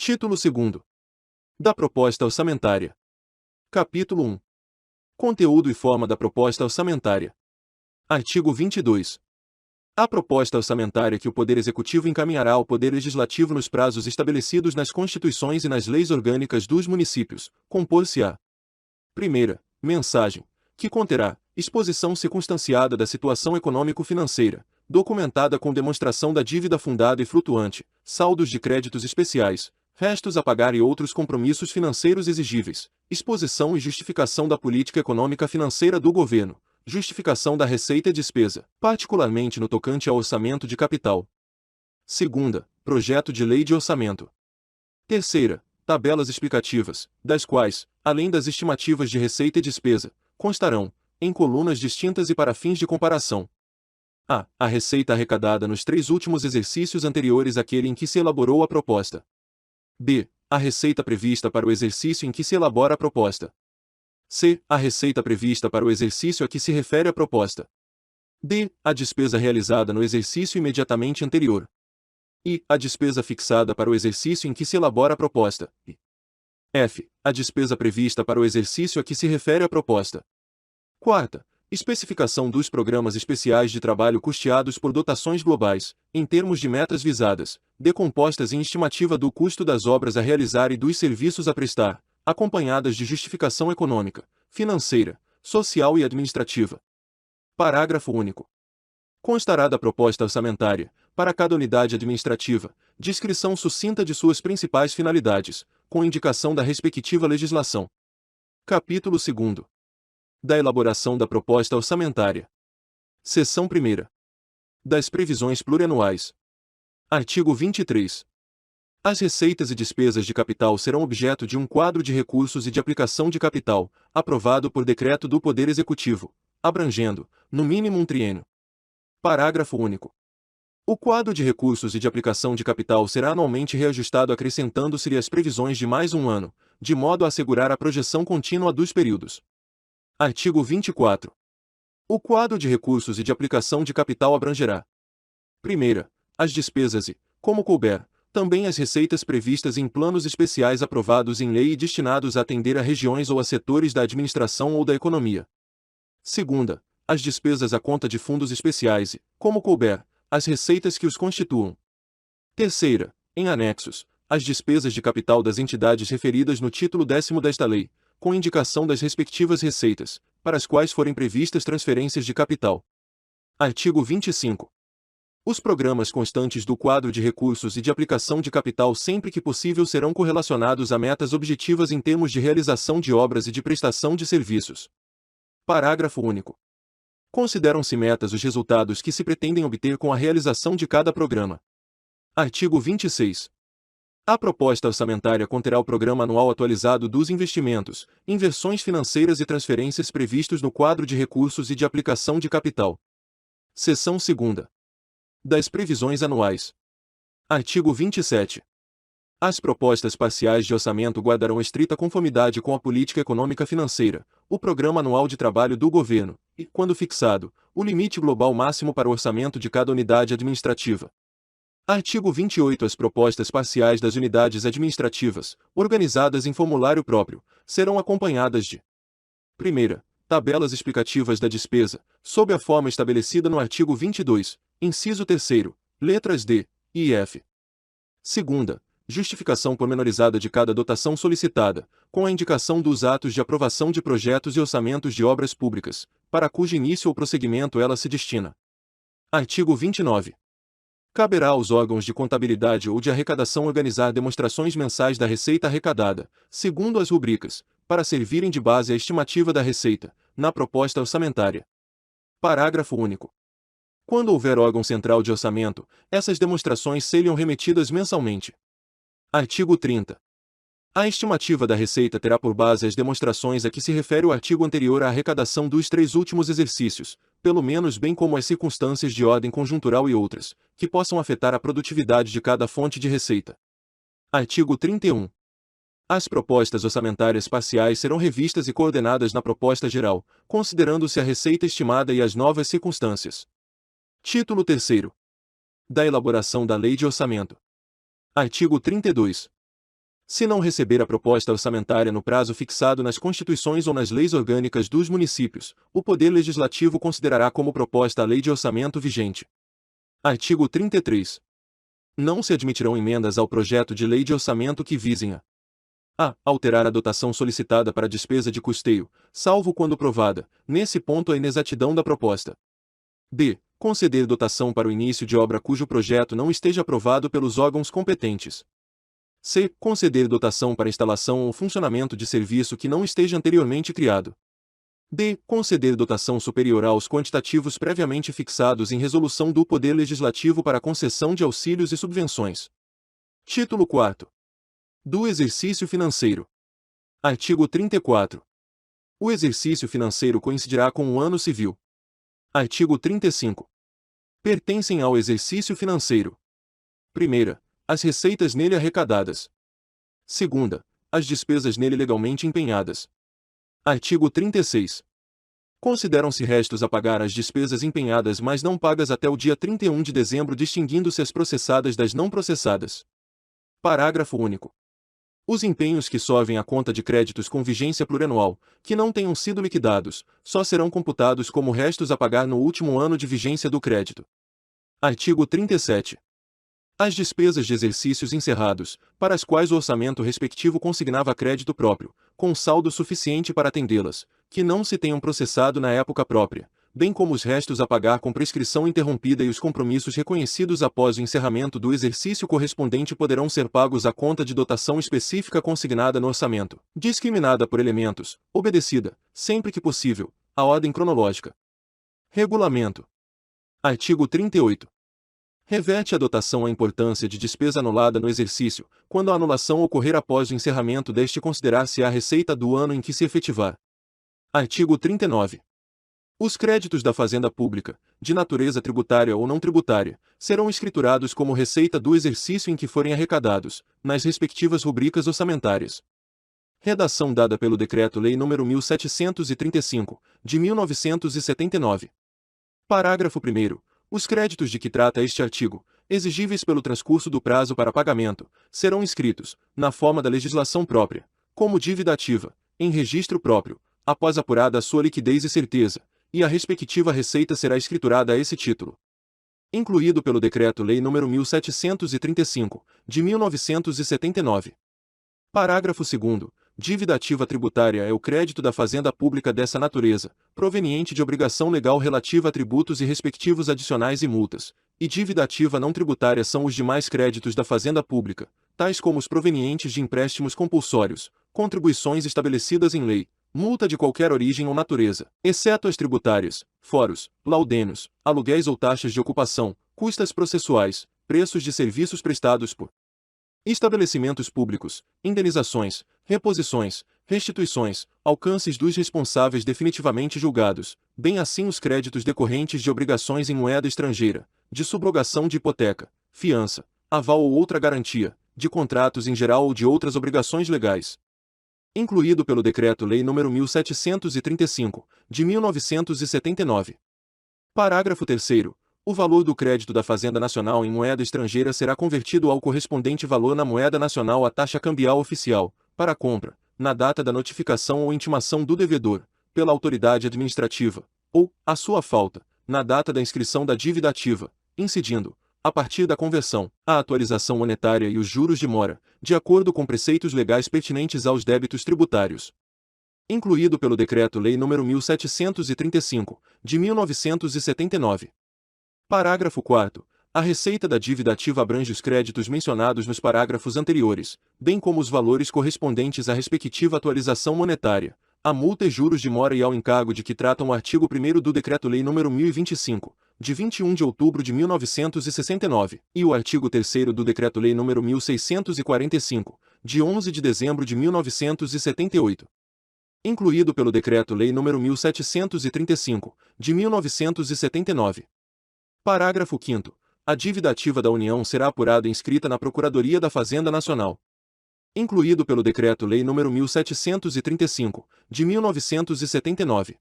Título 2º. Da proposta orçamentária. Capítulo 1. Conteúdo e forma da proposta orçamentária. Artigo 22. A proposta orçamentária que o Poder Executivo encaminhará ao Poder Legislativo nos prazos estabelecidos nas Constituições e nas leis orgânicas dos municípios, compor-se-á. Primeira, mensagem, que conterá exposição circunstanciada da situação econômico-financeira, documentada com demonstração da dívida fundada e flutuante, saldos de créditos especiais, restos a pagar e outros compromissos financeiros exigíveis, exposição e justificação da política econômica financeira do governo, justificação da receita e despesa, particularmente no tocante ao orçamento de capital. Segunda, projeto de lei de orçamento. Terceira, tabelas explicativas, das quais, além das estimativas de receita e despesa, constarão, em colunas distintas e para fins de comparação, a receita arrecadada nos 3 últimos exercícios anteriores àquele em que se elaborou a proposta. B. A receita prevista para o exercício em que se elabora a proposta. C. A receita prevista para o exercício a que se refere a proposta. D. A despesa realizada no exercício imediatamente anterior. E. A despesa fixada para o exercício em que se elabora a proposta. E. F. A despesa prevista para o exercício a que se refere a proposta. Quarta. Especificação dos programas especiais de trabalho custeados por dotações globais, em termos de metas visadas, decompostas em estimativa do custo das obras a realizar e dos serviços a prestar, acompanhadas de justificação econômica, financeira, social e administrativa. Parágrafo único. Constará da proposta orçamentária, para cada unidade administrativa, descrição sucinta de suas principais finalidades, com indicação da respectiva legislação. Capítulo 2º. Da elaboração da proposta orçamentária. Seção 1ª. Das previsões plurianuais. Artigo 23. As receitas e despesas de capital serão objeto de um quadro de recursos e de aplicação de capital, aprovado por decreto do Poder Executivo, abrangendo, no mínimo um triênio. Parágrafo único. O quadro de recursos e de aplicação de capital será anualmente reajustado acrescentando-se-lhe as previsões de mais um ano, de modo a assegurar a projeção contínua dos períodos. Artigo 24. O quadro de recursos e de aplicação de capital abrangerá: primeira, as despesas e, como couber, também as receitas previstas em planos especiais aprovados em lei e destinados a atender a regiões ou a setores da administração ou da economia. Segunda, as despesas à conta de fundos especiais e, como couber, as receitas que os constituam. Terceira, em anexos, as despesas de capital das entidades referidas no título 10º desta lei, com indicação das respectivas receitas, para as quais forem previstas transferências de capital. Artigo 25. Os programas constantes do quadro de recursos e de aplicação de capital sempre que possível serão correlacionados a metas objetivas em termos de realização de obras e de prestação de serviços. Parágrafo único. Consideram-se metas os resultados que se pretendem obter com a realização de cada programa. Artigo 26. A proposta orçamentária conterá o programa anual atualizado dos investimentos, inversões financeiras e transferências previstos no quadro de recursos e de aplicação de capital. Seção 2ª. Das previsões anuais. Artigo 27. As propostas parciais de orçamento guardarão estrita conformidade com a política econômica financeira, o programa anual de trabalho do governo, e, quando fixado, o limite global máximo para o orçamento de cada unidade administrativa. Artigo 28. As propostas parciais das unidades administrativas, organizadas em formulário próprio, serão acompanhadas de: primeira, tabelas explicativas da despesa, sob a forma estabelecida no artigo 22, inciso 3º, letras D, I e F. Segunda, justificação pormenorizada de cada dotação solicitada, com a indicação dos atos de aprovação de projetos e orçamentos de obras públicas, para cujo início ou prosseguimento ela se destina. Artigo 29. Caberá aos órgãos de contabilidade ou de arrecadação organizar demonstrações mensais da receita arrecadada, segundo as rubricas, para servirem de base à estimativa da receita, na proposta orçamentária. Parágrafo único. Quando houver órgão central de orçamento, essas demonstrações seriam remetidas mensalmente. Artigo 30. A estimativa da receita terá por base as demonstrações a que se refere o artigo anterior à arrecadação dos 3 últimos exercícios, pelo menos bem como as circunstâncias de ordem conjuntural e outras, que possam afetar a produtividade de cada fonte de receita. Artigo 31. As propostas orçamentárias parciais serão revistas e coordenadas na proposta geral, considerando-se a receita estimada e as novas circunstâncias. Título 3º. Da elaboração da Lei de Orçamento. Artigo 32. Se não receber a proposta orçamentária no prazo fixado nas constituições ou nas leis orgânicas dos municípios, o Poder Legislativo considerará como proposta a lei de orçamento vigente. Artigo 33. Não se admitirão emendas ao projeto de lei de orçamento que visem a alterar a dotação solicitada para despesa de custeio, salvo quando provada, nesse ponto, a inexatidão da proposta. b. Conceder dotação para o início de obra cujo projeto não esteja aprovado pelos órgãos competentes. c. Conceder dotação para instalação ou funcionamento de serviço que não esteja anteriormente criado. d. Conceder dotação superior aos quantitativos previamente fixados em resolução do Poder Legislativo para concessão de auxílios e subvenções. Título 4. Do exercício financeiro. Artigo 34. O exercício financeiro coincidirá com o ano civil. Artigo 35. Pertencem ao exercício financeiro: primeira, as receitas nele arrecadadas; segunda, as despesas nele legalmente empenhadas. Artigo 36. Consideram-se restos a pagar as despesas empenhadas mas não pagas até o dia 31 de dezembro, distinguindo-se as processadas das não processadas. Parágrafo único. Os empenhos que sovem à conta de créditos com vigência plurianual, que não tenham sido liquidados, só serão computados como restos a pagar no último ano de vigência do crédito. Artigo 37. As despesas de exercícios encerrados, para as quais o orçamento respectivo consignava crédito próprio, com saldo suficiente para atendê-las, que não se tenham processado na época própria, bem como os restos a pagar com prescrição interrompida e os compromissos reconhecidos após o encerramento do exercício correspondente, poderão ser pagos à conta de dotação específica consignada no orçamento, discriminada por elementos, obedecida, sempre que possível, a ordem cronológica. Regulamento. Artigo 38. Reverte a dotação a importância de despesa anulada no exercício, quando a anulação ocorrer após o encerramento deste, considerar-se a receita do ano em que se efetivar. Artigo 39. Os créditos da Fazenda Pública, de natureza tributária ou não tributária, serão escriturados como receita do exercício em que forem arrecadados, nas respectivas rubricas orçamentárias. Redação dada pelo Decreto-Lei nº 1735, de 1979. Parágrafo 1º. Os créditos de que trata este artigo, exigíveis pelo transcurso do prazo para pagamento, serão inscritos, na forma da legislação própria, como dívida ativa, em registro próprio, após apurada a sua liquidez e certeza, e a respectiva receita será escriturada a esse título. Incluído pelo Decreto-Lei nº 1735, de 1979. Parágrafo 2º. Dívida ativa tributária é o crédito da Fazenda Pública dessa natureza, proveniente de obrigação legal relativa a tributos e respectivos adicionais e multas, e dívida ativa não tributária são os demais créditos da Fazenda Pública, tais como os provenientes de empréstimos compulsórios, contribuições estabelecidas em lei, multa de qualquer origem ou natureza, exceto as tributárias, foros, laudênios, aluguéis ou taxas de ocupação, custas processuais, preços de serviços prestados por estabelecimentos públicos, indenizações, reposições, restituições, alcances dos responsáveis definitivamente julgados, bem assim os créditos decorrentes de obrigações em moeda estrangeira, de subrogação de hipoteca, fiança, aval ou outra garantia, de contratos em geral ou de outras obrigações legais. Incluído pelo Decreto-Lei nº 1735, de 1979. Parágrafo 3º. O valor do crédito da Fazenda Nacional em moeda estrangeira será convertido ao correspondente valor na moeda nacional à taxa cambial oficial, para a compra, na data da notificação ou intimação do devedor, pela autoridade administrativa, ou, à sua falta, na data da inscrição da dívida ativa, incidindo, a partir da conversão, a atualização monetária e os juros de mora, de acordo com preceitos legais pertinentes aos débitos tributários. Incluído pelo Decreto-Lei nº 1735, de 1979. Parágrafo 4º. A receita da dívida ativa abrange os créditos mencionados nos parágrafos anteriores, bem como os valores correspondentes à respectiva atualização monetária, à multa e juros de mora e ao encargo de que tratam o artigo 1º do Decreto-Lei nº 1025, de 21 de outubro de 1969, e o artigo 3º do Decreto-Lei nº 1645, de 11 de dezembro de 1978. Incluído pelo Decreto-Lei nº 1735, de 1979. Parágrafo 5º. A dívida ativa da União será apurada e inscrita na Procuradoria da Fazenda Nacional. Incluído pelo Decreto-Lei nº 1735, de 1979.